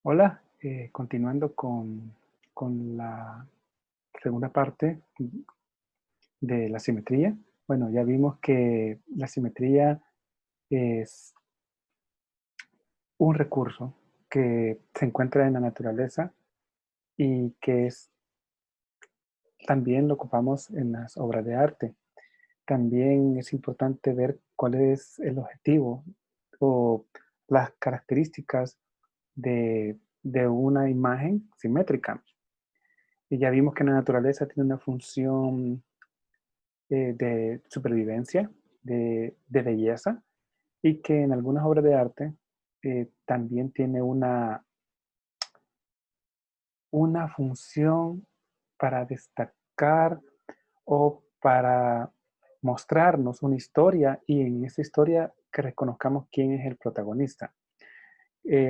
Hola, continuando con la segunda parte de la simetría. Bueno, ya vimos que la simetría es un recurso que se encuentra en la naturaleza y que también lo ocupamos en las obras de arte. También es importante ver cuál es el objetivo o las características de una imagen simétrica. Y ya vimos que la naturaleza tiene una función de supervivencia, de belleza, y que en algunas obras de arte también tiene una función para destacar o para mostrarnos una historia y en esa historia que reconozcamos quién es el protagonista.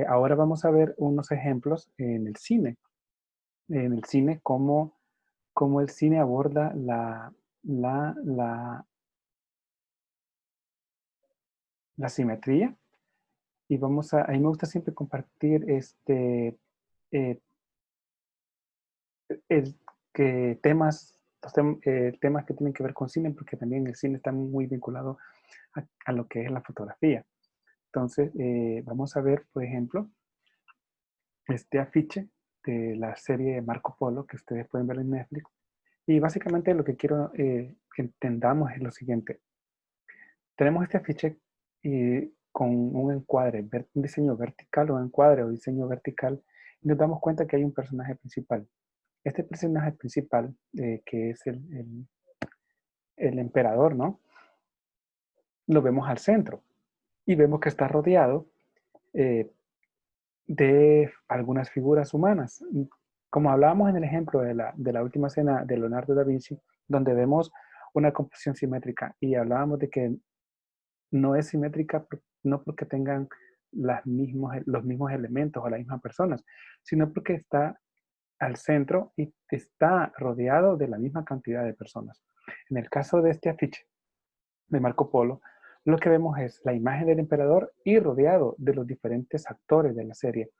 Ahora vamos a ver unos ejemplos en el cine. En el cine, cómo el cine aborda la, la, la simetría. Y a mí me gusta siempre compartir eh, el, temas que tienen que ver con cine, porque también el cine está muy vinculado a lo que es la fotografía. Entonces, vamos a ver, por ejemplo, este afiche de la serie Marco Polo, que ustedes pueden ver en Netflix. Y básicamente lo que quiero que entendamos es lo siguiente. Tenemos este afiche con un encuadre, un diseño vertical o encuadre o diseño vertical, y nos damos cuenta que hay un personaje principal. Este personaje principal, que es el emperador, ¿no? Lo vemos al centro y vemos que está rodeado eh, de algunas figuras humanas. Como hablábamos en el ejemplo de la última cena de Leonardo da Vinci, donde vemos una composición simétrica y hablábamos de que no es simétrica no porque tengan los mismos elementos o las mismas personas, sino porque está al centro y está rodeado de la misma cantidad de personas. En el caso de este afiche de Marco Polo, lo que vemos es la imagen del emperador y rodeado de los diferentes actores de la serie.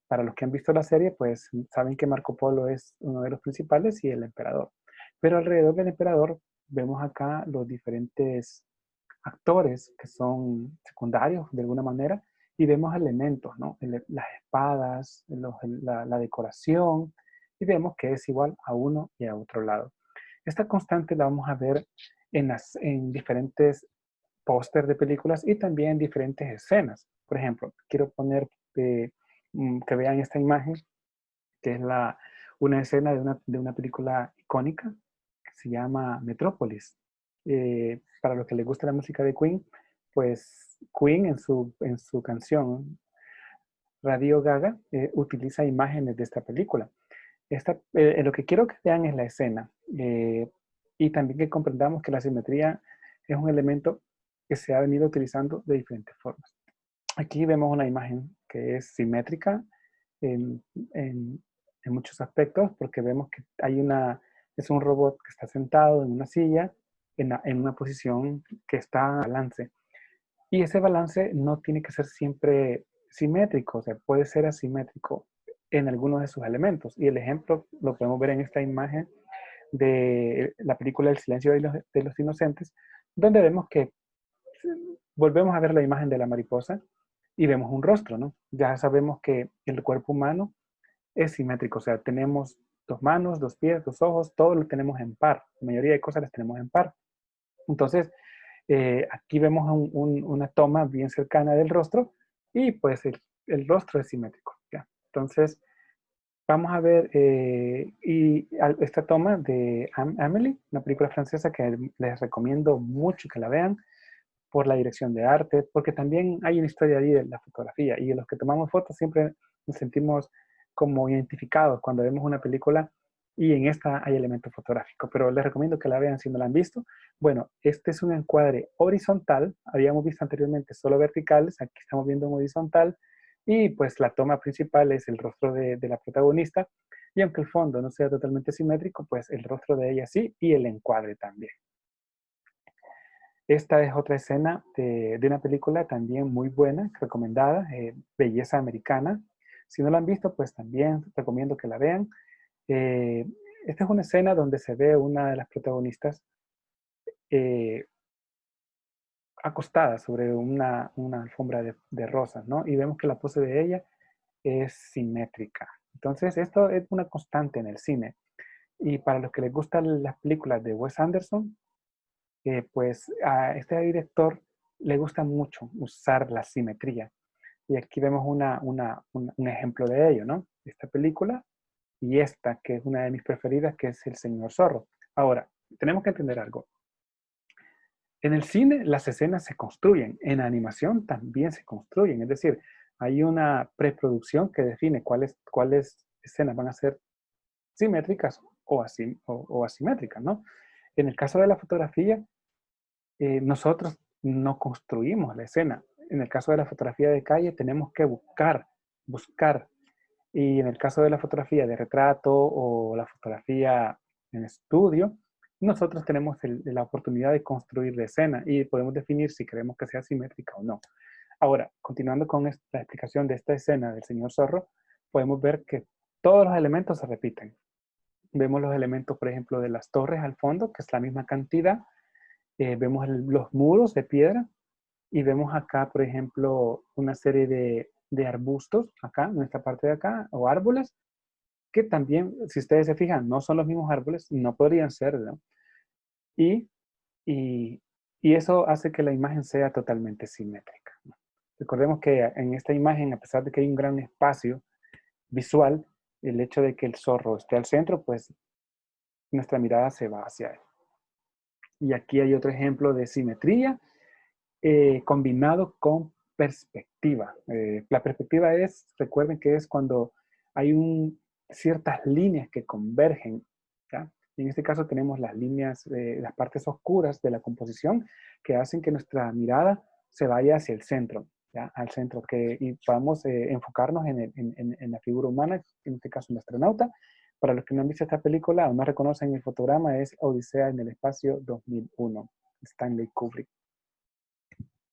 Para los que han visto la serie, pues saben que Marco Polo es uno de los principales y el emperador. Pero alrededor del emperador vemos acá los diferentes actores que son secundarios de alguna manera y vemos elementos, ¿no? Las espadas, la decoración y vemos que es igual a uno y a otro lado. Esta constante la vamos a ver en diferentes póster de películas y también en diferentes escenas. Por ejemplo, quiero poner que vean esta imagen, que es una escena de una película icónica que se llama Metrópolis. Para los que les gusta la música de Queen, pues Queen en su canción Radio Gaga utiliza imágenes de esta película. Lo que quiero que vean es la escena y también que comprendamos que la simetría es un elemento que se ha venido utilizando de diferentes formas. Aquí vemos una imagen que es simétrica en, en- en muchos aspectos porque vemos que es un robot que está sentado en una silla en una posición que está en balance. Y ese balance no tiene que ser siempre simétrico, o sea, puede ser asimétrico en algunos de sus elementos. Y el ejemplo lo podemos ver en esta imagen de la película El silencio de los inocentes, donde vemos que volvemos a ver la imagen de la mariposa y vemos un rostro, ¿no? Ya sabemos que el cuerpo humano es simétrico, o sea, tenemos dos manos, dos pies, dos ojos, todo lo tenemos en par. La mayoría de cosas las tenemos en par. Entonces, aquí vemos una toma bien cercana del rostro y pues el rostro es simétrico. ¿Ya? Entonces, vamos a ver esta toma de Amélie, una película francesa que les recomiendo mucho que la vean por la dirección de arte, porque también hay una historia ahí de la fotografía y de los que tomamos fotos siempre nos sentimos como identificados cuando vemos una película y en esta hay elementos fotográficos, pero les recomiendo que la vean si no la han visto. Bueno, este es un encuadre horizontal, habíamos visto anteriormente solo verticales, aquí estamos viendo un horizontal y pues la toma principal es el rostro de la protagonista y aunque el fondo no sea totalmente simétrico, pues el rostro de ella sí y el encuadre también. Esta es otra escena de una película también muy buena, recomendada, Belleza Americana. Si no la han visto, pues también recomiendo que la vean. Eh, Esta es una escena donde se ve una de las protagonistas eh, acostada sobre una alfombra de rosas, ¿no? Y vemos que la pose de ella es simétrica. Entonces, esto es una constante en el cine. Y para los que les gustan las películas de Wes Anderson, pues a este director le gusta mucho usar la simetría. Y aquí vemos un ejemplo de ello, ¿no? Esta película y esta, que es una de mis preferidas, que es El Señor Zorro. Ahora, tenemos que entender algo. En el cine las escenas se construyen, en animación también se construyen, es decir, hay una preproducción que define cuáles escenas van a ser simétricas o asimétricas, ¿no? En el caso de la fotografía, nosotros no construimos la escena. En el caso de la fotografía de calle tenemos que buscar. Y en el caso de la fotografía de retrato o la fotografía en estudio, nosotros tenemos la oportunidad de construir la escena y podemos definir si queremos que sea simétrica o no. Ahora, continuando con la explicación de esta escena del señor Zorro, podemos ver que todos los elementos se repiten. Vemos los elementos, por ejemplo, de las torres al fondo, que es la misma cantidad. Vemos los muros de piedra y vemos acá, por ejemplo, una serie de arbustos, acá, en esta parte de acá, o árboles, que también, si ustedes se fijan, no son los mismos árboles, no podrían ser, ¿no? Y, y, y eso hace que la imagen sea totalmente simétrica, ¿no? Recordemos que en esta imagen, a pesar de que hay un gran espacio visual, el hecho de que el zorro esté al centro, pues nuestra mirada se va hacia él. Y aquí hay otro ejemplo de simetría combinado con perspectiva. La perspectiva es, recuerden que es cuando hay ciertas líneas que convergen, ¿ya? Y en este caso tenemos las líneas, las partes oscuras de la composición que hacen que nuestra mirada se vaya hacia el centro, ¿ya? Al centro, y podamos enfocarnos en la figura humana, en este caso un astronauta. Para los que no han visto esta película o no reconocen el fotograma, es Odisea en el espacio 2001, Stanley Kubrick.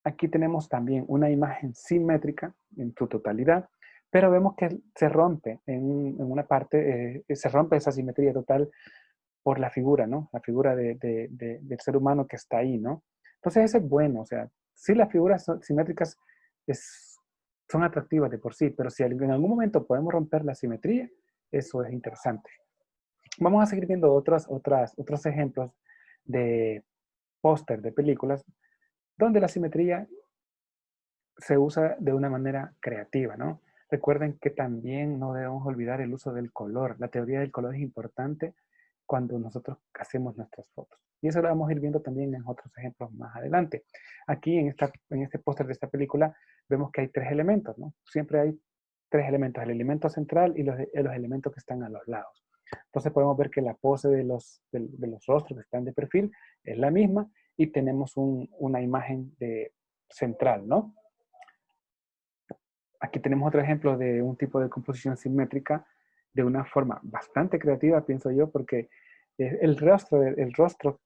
Aquí tenemos también una imagen simétrica en su totalidad, pero vemos que se rompe en una parte, se rompe esa simetría total por la figura, ¿no? La figura del ser humano que está ahí, ¿no? Entonces eso es bueno, o sea, sí las figuras simétricas son atractivas de por sí, pero si en algún momento podemos romper la simetría, eso es interesante. Vamos a seguir viendo otros ejemplos de póster de películas donde la simetría se usa de una manera creativa, ¿no? Recuerden que también no debemos olvidar el uso del color. La teoría del color es importante cuando nosotros hacemos nuestras fotos. Y eso lo vamos a ir viendo también en otros ejemplos más adelante. Aquí en este póster de esta película vemos que hay tres elementos, ¿no? Siempre hay tres elementos, el elemento central y los elementos que están a los lados. Entonces podemos ver que la pose de los rostros que están de perfil es la misma y tenemos una imagen central, ¿no? Aquí tenemos otro ejemplo de un tipo de composición simétrica de una forma bastante creativa, pienso yo, porque el rostro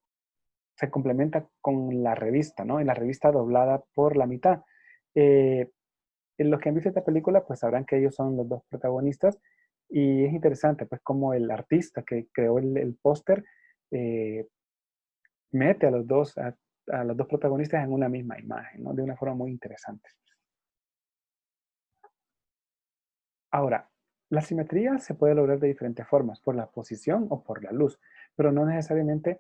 se complementa con la revista, ¿no? En la revista doblada por la mitad. Eh, en los que han visto esta película, pues sabrán que ellos son los dos protagonistas y es interesante, pues, como el artista que creó el póster eh, mete a los dos protagonistas en una misma imagen, ¿no? De una forma muy interesante. Ahora, la simetría se puede lograr de diferentes formas, por la posición o por la luz, pero no necesariamente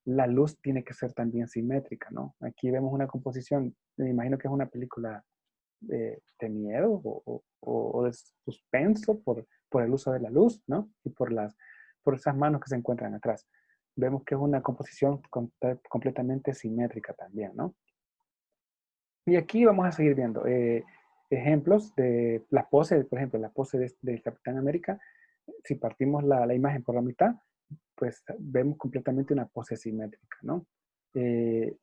la luz tiene que ser también simétrica, ¿no? Aquí vemos una composición, me imagino que es una película de miedo o de suspenso por el uso de la luz, ¿no? Y por esas manos que se encuentran atrás. Vemos que es una composición completamente simétrica también, ¿no? Y aquí vamos a seguir viendo ejemplos de las poses, por ejemplo, la pose del Capitán América. Si partimos la imagen por la mitad, pues vemos completamente una pose simétrica, ¿no? Eh,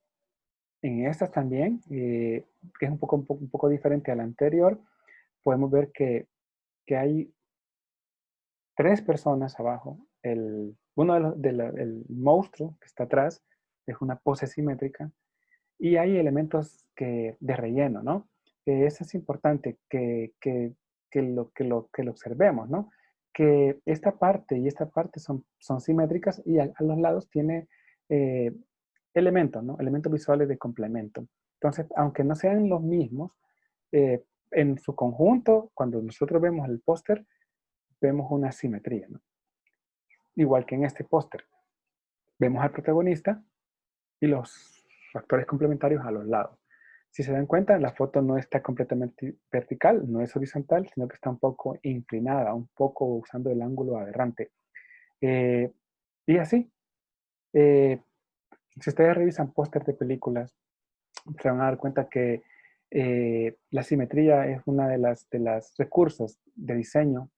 en estas también, que es un poco diferente a la anterior, podemos ver que hay tres personas abajo. Uno el monstruo que está atrás es una pose simétrica y hay elementos de relleno, ¿no? Eso es importante, que que lo observemos, ¿no? Que esta parte y esta parte son simétricas y a los lados tiene eh, elementos, ¿no? Elementos visuales de complemento. Entonces, aunque no sean los mismos, en su conjunto, cuando nosotros vemos el póster, vemos una simetría, ¿no? Igual que en este póster, vemos al protagonista y los factores complementarios a los lados. Si se dan cuenta, la foto no está completamente vertical, no es horizontal, sino que está un poco inclinada, un poco usando el ángulo aberrante. Eh, y así, eh, si ustedes revisan pósters de películas, se van a dar cuenta que la simetría es una de las recursos de diseño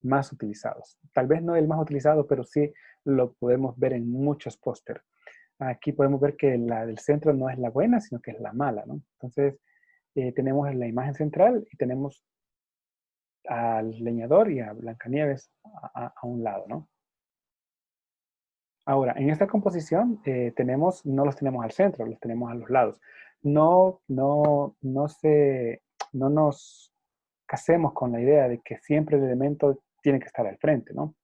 más utilizados. Tal vez no el más utilizado, pero sí lo podemos ver en muchos pósters. Aquí podemos ver que la del centro no es la buena, sino que es la mala, ¿no? Entonces, tenemos la imagen central y tenemos al leñador y a Blancanieves a un lado, ¿no? Ahora, en esta composición no los tenemos al centro, los tenemos a los lados. No nos casemos con la idea de que siempre el elemento tiene que estar al frente, ¿no?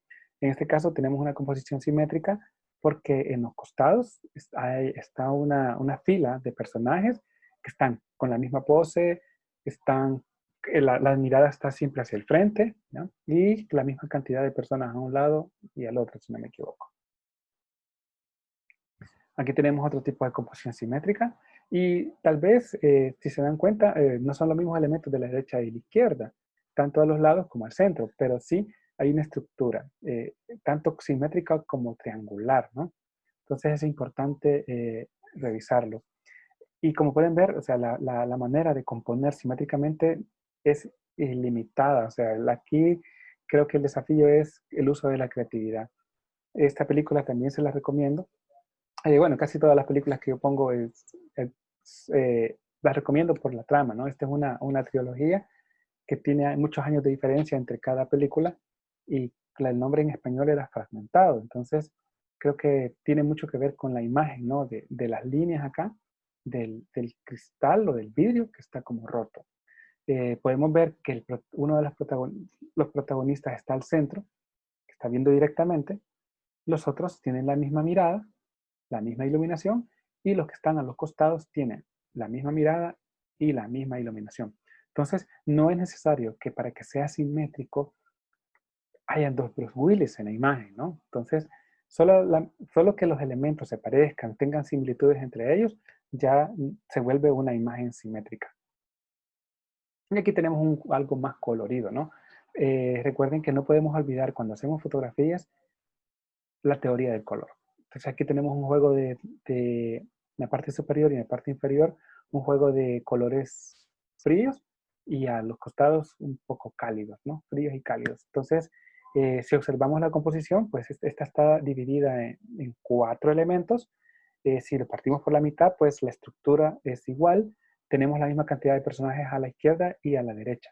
En este caso tenemos una composición simétrica porque en los costados está una fila de personajes que están con la misma pose, la mirada está siempre hacia el frente, ¿no? Y la misma cantidad de personas a un lado y al otro, si no me equivoco. Aquí tenemos otro tipo de composición simétrica y tal vez, si se dan cuenta, no son los mismos elementos de la derecha y la izquierda, tanto a los lados como al centro, pero sí hay una estructura, tanto simétrica como triangular, ¿no? Entonces es importante revisarlo. Y como pueden ver, o sea, la manera de componer simétricamente es ilimitada. O sea, aquí creo que el desafío es el uso de la creatividad. Esta película también se la recomiendo. Bueno, casi todas las películas que yo pongo las recomiendo por la trama, ¿no? Esta es una trilogía que tiene muchos años de diferencia entre cada película y el nombre en español era Fragmentado. Entonces, creo que tiene mucho que ver con la imagen, ¿no? De las líneas acá, del cristal o del vidrio que está como roto. Podemos ver que uno de los protagonistas está al centro, que está viendo directamente. Los otros tienen la misma mirada, la misma iluminación, y los que están a los costados tienen la misma mirada y la misma iluminación. Entonces, no es necesario que para que sea simétrico hayan dos Bruce Willis en la imagen, ¿no? Entonces, solo que los elementos se parezcan, tengan similitudes entre ellos, ya se vuelve una imagen simétrica. Y aquí tenemos algo más colorido, ¿no? Recuerden que no podemos olvidar cuando hacemos fotografías la teoría del color. Entonces aquí tenemos un juego de la parte superior y la parte inferior, un juego de colores fríos y a los costados un poco cálidos, ¿no? Fríos y cálidos. Entonces, si observamos la composición, pues esta está dividida en cuatro elementos. Si lo partimos por la mitad, pues la estructura es igual. Tenemos la misma cantidad de personajes a la izquierda y a la derecha,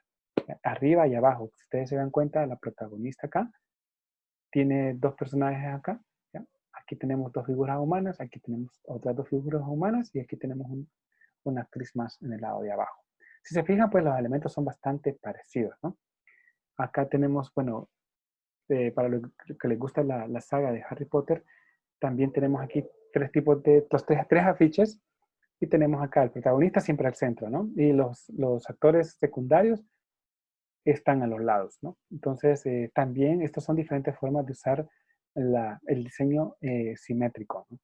arriba y abajo. Si ustedes se dan cuenta, la protagonista acá tiene dos personajes acá. ¿Ya? Aquí tenemos dos figuras humanas, aquí tenemos otras dos figuras humanas y aquí tenemos una actriz más en el lado de abajo. Si se fijan, pues los elementos son bastante parecidos, ¿no? Acá tenemos, bueno, para los que les gusta la saga de Harry Potter, también tenemos aquí tres tipos de, los tres afiches y tenemos acá el protagonista siempre al centro, ¿no? Y los actores secundarios están a los lados, ¿no? Entonces, también estas son diferentes formas de usar el diseño simétrico, ¿no?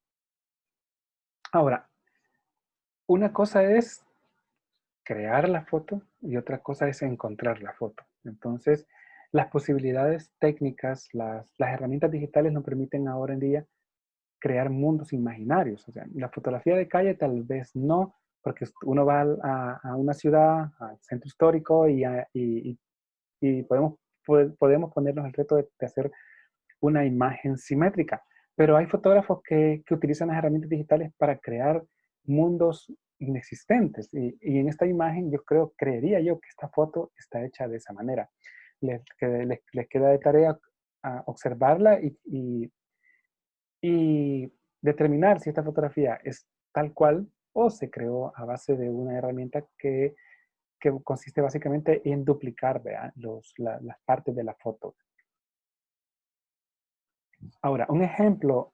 Ahora, una cosa es crear la foto y otra cosa es encontrar la foto. Entonces, las posibilidades técnicas, las herramientas digitales nos permiten ahora en día crear mundos imaginarios. O sea, la fotografía de calle tal vez no, porque uno va a una ciudad, al centro histórico y podemos ponernos el reto de hacer una imagen simétrica. Pero hay fotógrafos que utilizan las herramientas digitales para crear mundos inexistentes. Y en esta imagen creería yo que esta foto está hecha de esa manera. Les queda de tarea observarla y determinar si esta fotografía es tal cual o se creó a base de una herramienta que consiste básicamente en duplicar, ¿vea? Las partes de la foto. Ahora, un ejemplo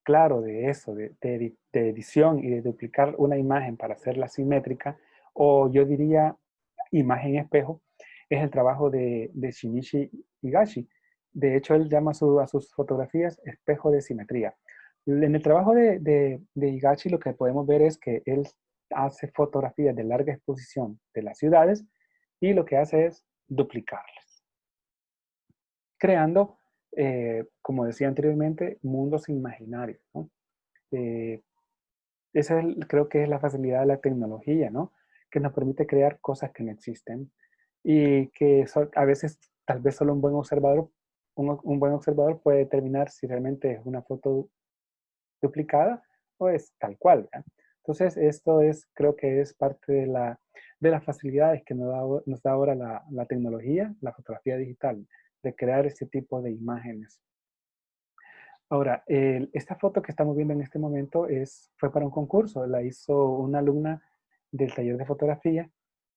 claro de eso, de edición y de duplicar una imagen para hacerla simétrica, o yo diría imagen espejo, es el trabajo de Shinichi Higashi. De hecho, él llama a sus fotografías espejo de simetría. En el trabajo de Higashi lo que podemos ver es que él hace fotografías de larga exposición de las ciudades y lo que hace es duplicarlas, creando, como decía anteriormente, mundos imaginarios, ¿no? Eh, Esa es, creo que es la facilidad de la tecnología, ¿no? Que nos permite crear cosas que no existen y que a veces tal vez solo un buen observador, un buen observador puede determinar si realmente es una foto duplicada o es tal cual, ¿verdad? Entonces, esto es, creo que es parte de las facilidades que nos da ahora la tecnología, la fotografía digital, de crear este tipo de imágenes. Ahora, esta foto que estamos viendo en este momento fue para un concurso, la hizo una alumna del taller de fotografía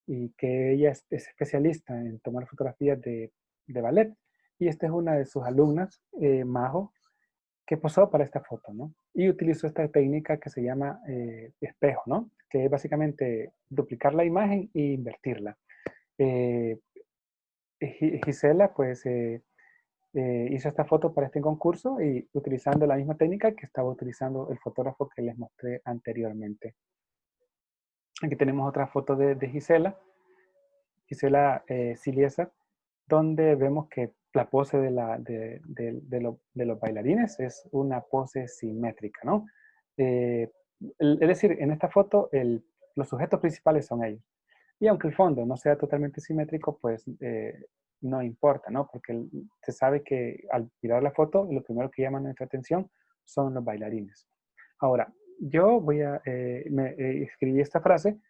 y que ella es especialista en tomar fotografías de ballet. Y esta es una de sus alumnas, Majo, que posó para esta foto, ¿no? Y utilizó esta técnica que se llama espejo, ¿no? Que es básicamente duplicar la imagen e invertirla. Eh, Gisela, pues, hizo esta foto para este concurso y utilizando la misma técnica que estaba utilizando el fotógrafo que les mostré anteriormente. Aquí tenemos otra foto de Gisela, Gisela Silieser, donde vemos que la pose de los bailarines es una pose simétrica, ¿no? Eh, es decir, en esta foto los sujetos principales son ellos. Y aunque el fondo no sea totalmente simétrico, pues no importa, ¿no? Porque se sabe que al mirar la foto, lo primero que llama nuestra atención son los bailarines. Ahora, yo escribí esta frase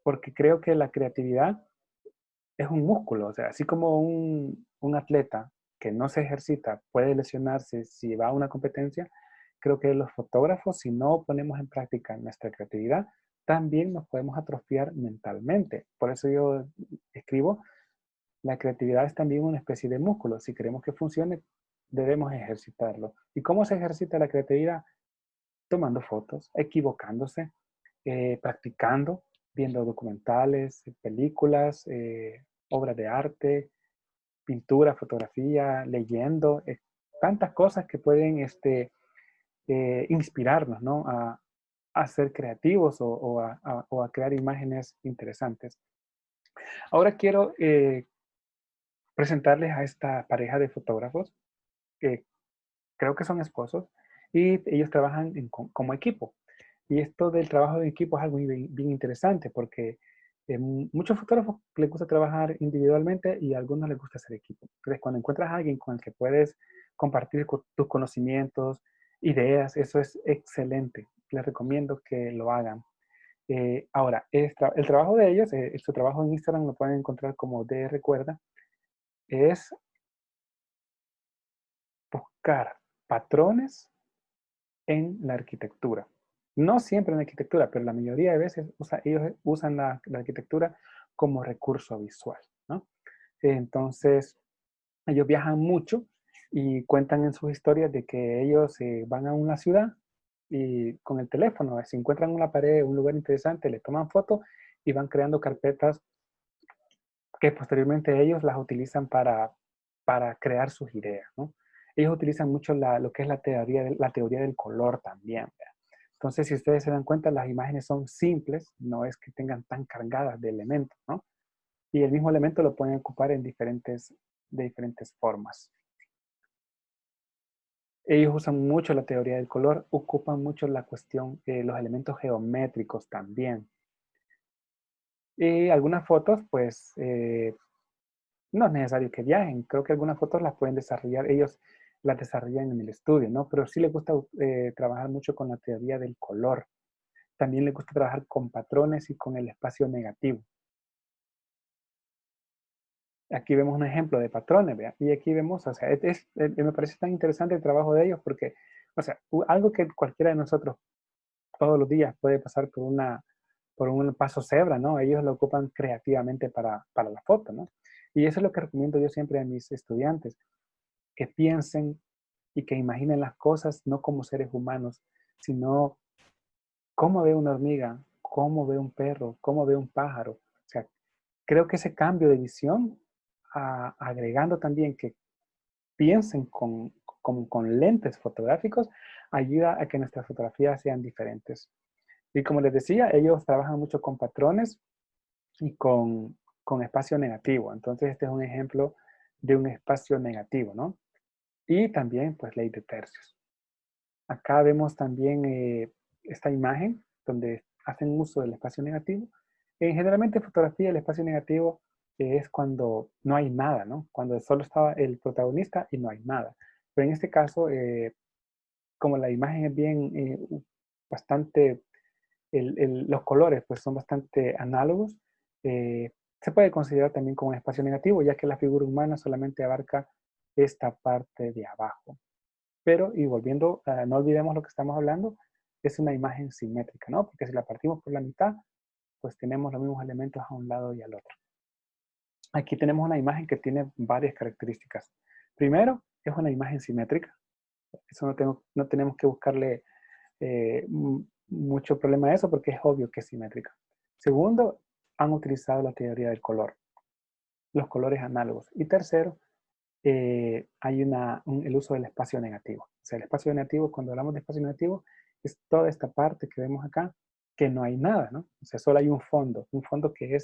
porque creo que la creatividad es un músculo, o sea, así como un atleta que no se ejercita puede lesionarse si va a una competencia, creo que los fotógrafos, si no ponemos en práctica nuestra creatividad, también nos podemos atrofiar mentalmente. Por eso yo escribo, la creatividad es también una especie de músculo. Si queremos que funcione, debemos ejercitarlo. ¿Y cómo se ejercita la creatividad? Tomando fotos, equivocándose, practicando, viendo documentales, películas, obras de arte, pintura, fotografía, leyendo, tantas cosas que pueden inspirarnos, ¿no? A ser creativos o a crear imágenes interesantes. Ahora quiero presentarles a esta pareja de fotógrafos que creo que son esposos y ellos trabajan como equipo. Y esto del trabajo en equipo es algo bien, bien interesante porque muchos fotógrafos les gusta trabajar individualmente y a algunos les gusta hacer equipo. Entonces, cuando encuentras a alguien con el que puedes compartir tus conocimientos, ideas, eso es excelente. Les recomiendo que lo hagan. Ahora, el trabajo de ellos, su trabajo en Instagram lo pueden encontrar como de Recuerda, es buscar patrones en la arquitectura. No siempre en la arquitectura, pero la mayoría de veces ellos usan la arquitectura como recurso visual, ¿no? Entonces, ellos viajan mucho y cuentan en sus historias de que ellos van a una ciudad y con el teléfono, si encuentran una pared, un lugar interesante, le toman fotos y van creando carpetas que posteriormente ellos las utilizan para crear sus ideas, ¿no? Ellos utilizan mucho lo que es la teoría del color también, ¿verdad? Entonces, si ustedes se dan cuenta, las imágenes son simples, no es que tengan tan cargadas de elementos, ¿no? Y el mismo elemento lo pueden ocupar de diferentes formas. Ellos usan mucho la teoría del color, ocupan mucho la cuestión, los elementos geométricos también. Y algunas fotos, pues, no es necesario que viajen. Creo que algunas fotos las pueden desarrollar, ellos las desarrollan en el estudio, ¿no? Pero sí les gusta trabajar mucho con la teoría del color. También les gusta trabajar con patrones y con el espacio negativo. Aquí vemos un ejemplo de patrones, ¿vea? Y aquí vemos, o sea, me parece tan interesante el trabajo de ellos porque, o sea, algo que cualquiera de nosotros todos los días puede pasar por por un paso cebra, ¿no? Ellos lo ocupan creativamente para la foto, ¿no? Y eso es lo que recomiendo yo siempre a mis estudiantes, que piensen y que imaginen las cosas no como seres humanos, sino cómo ve una hormiga, cómo ve un perro, cómo ve un pájaro. O sea, creo que ese cambio de visión, agregando también que piensen con lentes fotográficos, ayuda a que nuestras fotografías sean diferentes. Y como les decía, ellos trabajan mucho con patrones y con espacio negativo. Entonces, este es un ejemplo de un espacio negativo, ¿no? Y también, pues, ley de tercios. Acá vemos también esta imagen donde hacen uso del espacio negativo. Generalmente en fotografía el espacio negativo es cuando no hay nada, ¿no? Cuando solo estaba el protagonista y no hay nada. Pero en este caso, como la imagen es bien, bastante, los colores pues son bastante análogos, se puede considerar también como un espacio negativo, ya que la figura humana solamente abarca esta parte de abajo. Pero, y volviendo, no olvidemos lo que estamos hablando, es una imagen simétrica, ¿no? Porque si la partimos por la mitad, pues tenemos los mismos elementos a un lado y al otro. Aquí tenemos una imagen que tiene varias características. Primero, es una imagen simétrica. Eso no tenemos que buscarle mucho problema a eso porque es obvio que es simétrica. Segundo, han utilizado la teoría del color, los colores análogos. Y tercero, hay el uso del espacio negativo. O sea, el espacio negativo, cuando hablamos de espacio negativo, es toda esta parte que vemos acá, que no hay nada, ¿no? O sea, solo hay un fondo que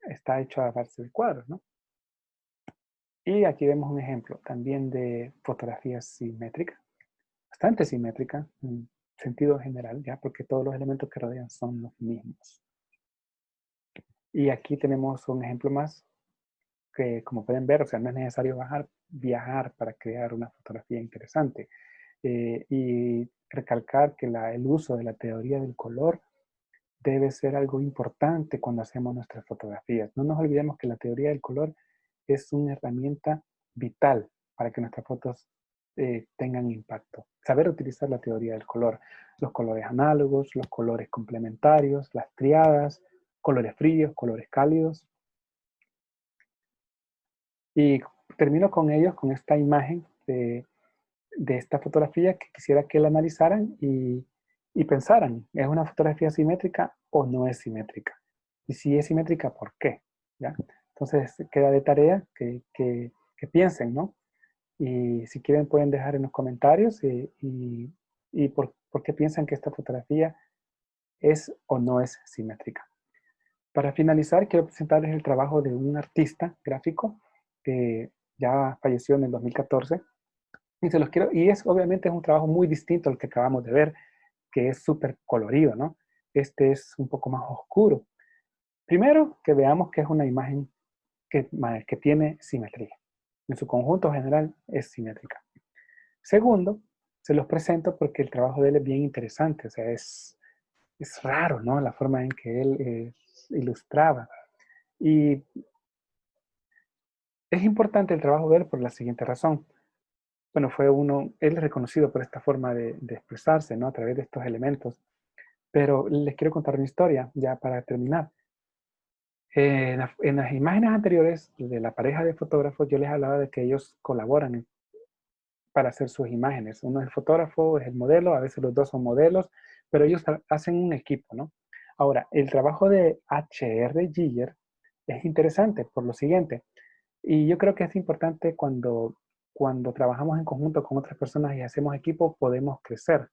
está hecho a base de cuadros, ¿no? Y aquí vemos un ejemplo también de fotografía simétrica, bastante simétrica en sentido general, ¿ya? Porque todos los elementos que rodean son los mismos. Y aquí tenemos un ejemplo más que, como pueden ver, o sea, no es necesario viajar para crear una fotografía interesante. Y recalcar que el uso de la teoría del color debe ser algo importante cuando hacemos nuestras fotografías. No nos olvidemos que la teoría del color es una herramienta vital para que nuestras fotos tengan impacto. Saber utilizar la teoría del color, los colores análogos, los colores complementarios, las triadas, colores fríos, colores cálidos. Y termino con ellos, con esta imagen de esta fotografía que quisiera que la analizaran y pensaran, ¿es una fotografía simétrica o no es simétrica? Y si es simétrica, ¿por qué? ¿Ya? Entonces queda de tarea que piensen, ¿no? Y si quieren pueden dejar en los comentarios y por qué piensan que esta fotografía es o no es simétrica. Para finalizar, quiero presentarles el trabajo de un artista gráfico que ya falleció en el 2014. Y obviamente es un trabajo muy distinto al que acabamos de ver, que es súper colorido, ¿no? Este es un poco más oscuro. Primero, que veamos que es una imagen que tiene simetría. En su conjunto general es simétrica. Segundo, se los presento porque el trabajo de él es bien interesante, o sea, es raro, ¿no? La forma en que él ilustraba. Y es importante el trabajo de él por la siguiente razón. Bueno, él es reconocido por esta forma de expresarse, ¿no? A través de estos elementos. Pero les quiero contar una historia, ya para terminar. En las imágenes anteriores de la pareja de fotógrafos, yo les hablaba de que ellos colaboran para hacer sus imágenes. Uno es el fotógrafo, es el modelo, a veces los dos son modelos, pero ellos hacen un equipo, ¿no? Ahora, el trabajo de H.R. Giger es interesante por lo siguiente, y yo creo que es importante cuando trabajamos en conjunto con otras personas y hacemos equipo, podemos crecer.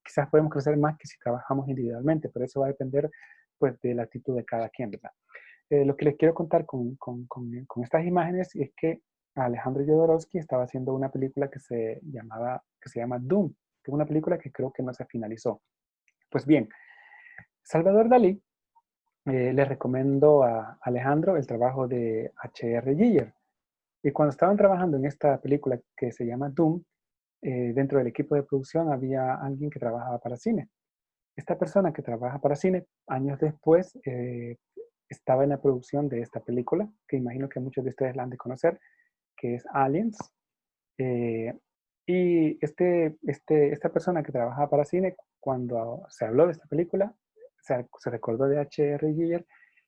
Quizás podemos crecer más que si trabajamos individualmente, pero eso va a depender pues, de la actitud de cada quien, ¿verdad? Lo que les quiero contar con estas imágenes es que Alejandro Jodorowsky estaba haciendo una película que se llama Doom, que es una película que creo que no se finalizó. Pues bien, Salvador Dalí le recomendó a Alejandro el trabajo de H.R. Giger. Y cuando estaban trabajando en esta película que se llama Doom, dentro del equipo de producción había alguien que trabajaba para cine. Esta persona que trabaja para cine, años después, estaba en la producción de esta película, que imagino que muchos de ustedes la han de conocer, que es Aliens. Eh, y esta persona que trabajaba para cine, cuando se habló de esta película, se recordó de H.R. Giger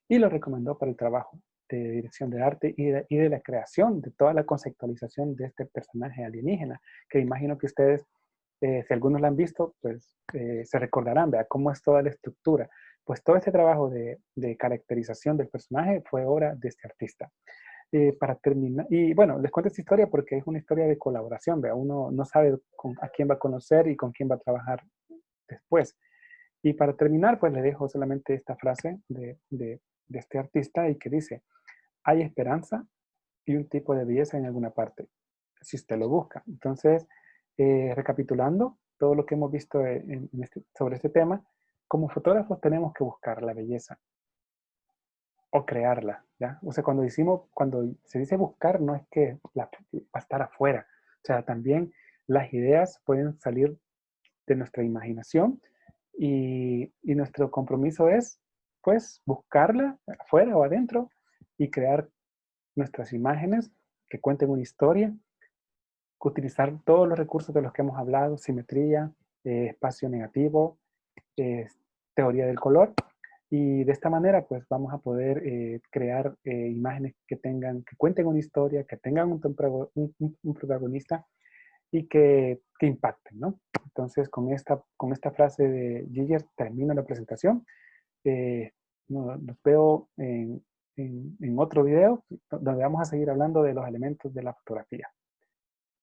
y lo recomendó para el trabajo de dirección de arte y de la creación de toda la conceptualización de este personaje alienígena, que imagino que ustedes, si algunos la han visto, pues se recordarán, ¿verdad? Cómo es toda la estructura. Pues todo este trabajo de caracterización del personaje fue obra de este artista. Para terminar, y bueno, les cuento esta historia porque es una historia de colaboración, ¿verdad? Uno no sabe a quién va a conocer y con quién va a trabajar después. Y para terminar, pues le dejo solamente esta frase de este artista y que dice, hay esperanza y un tipo de belleza en alguna parte, si usted lo busca. Entonces, recapitulando todo lo que hemos visto sobre este tema, como fotógrafos tenemos que buscar la belleza o crearla, ¿ya? O sea, cuando se dice buscar, no es que va a estar afuera. O sea, también las ideas pueden salir de nuestra imaginación y nuestro compromiso es, pues, buscarla afuera o adentro y crear nuestras imágenes que cuenten una historia, utilizar todos los recursos de los que hemos hablado, simetría, espacio negativo, eh, teoría del color, y de esta manera pues vamos a poder crear imágenes que cuenten una historia, que tengan un protagonista y que impacten, ¿no? Entonces con esta frase de Giger termino la presentación. Nos veo en otro video donde vamos a seguir hablando de los elementos de la fotografía.